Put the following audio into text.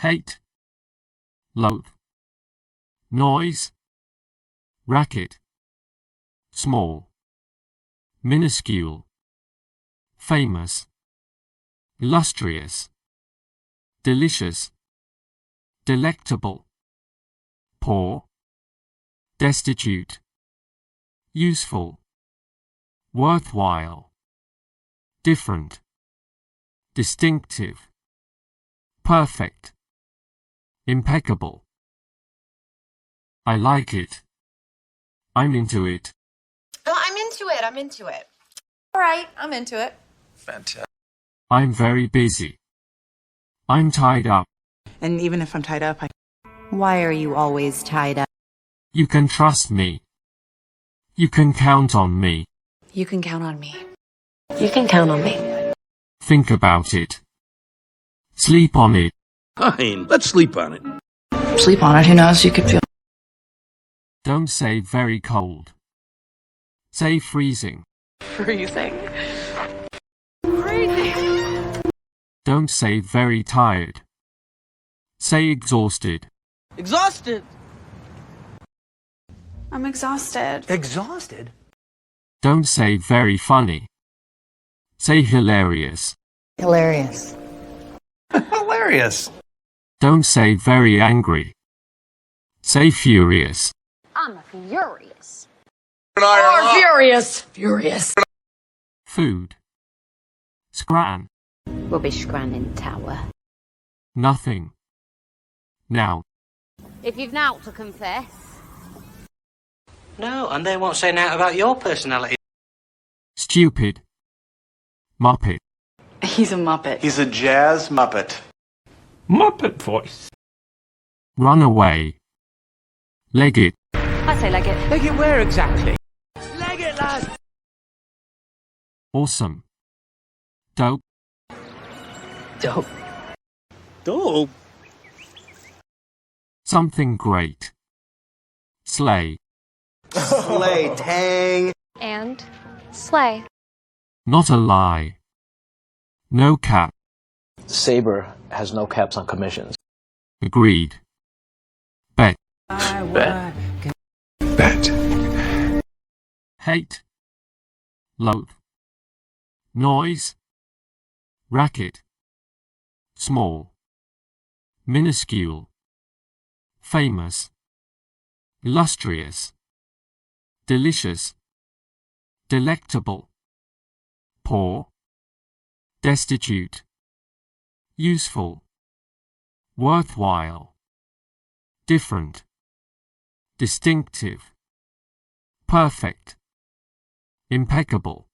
hate, loathe, noise, racket, small, minuscule, famous, illustrious, delicious, delectable, poor, destitute, useful, worthwhile, different, distinctive, perfect, impeccable. I like it. I'm into it. Oh, I'm into it. I'm into it. All right, I'm into it. Fantastic. I'm very busy. I'm tied up. And even if I'm tied up, Why are you always tied up? You can trust me. You can count on me. You can count on me. You can count on me. Think about it. Sleep on it. Fine, let's sleep on it. Sleep on it, who knows? You could feel. Don't say very cold. Say freezing. Freezing. Don't say very tired. Say exhausted. Exhausted. I'm exhausted. Exhausted? Don't say very funny. Say hilarious. Hilarious. Hilarious. Don't say very angry. Say furious. I'm furious. Furious. Furious. Food. Scran. Rubbish granning tower. Nothing. Now. If you've naught to confess. No, and they won't say naught about your personality. Stupid. Muppet. He's a Muppet. He's a jazz Muppet. Muppet voice. Run away. Leg it. I say leg it. Leg it where exactly? Leg it, lad. Awesome. Dope. Dope. Dope? Something great. Slay. Slay, tang. And slay. Not a lie. No cap. Sabre has no caps on commissions. Agreed. Bet. Bet. Bet. Hate. Loathe. Noise. Racket. Small. Minuscule. Famous. Illustrious. Delicious. Delectable. Poor. Destitute. Useful. Worthwhile. Different. Distinctive. Perfect. Impeccable.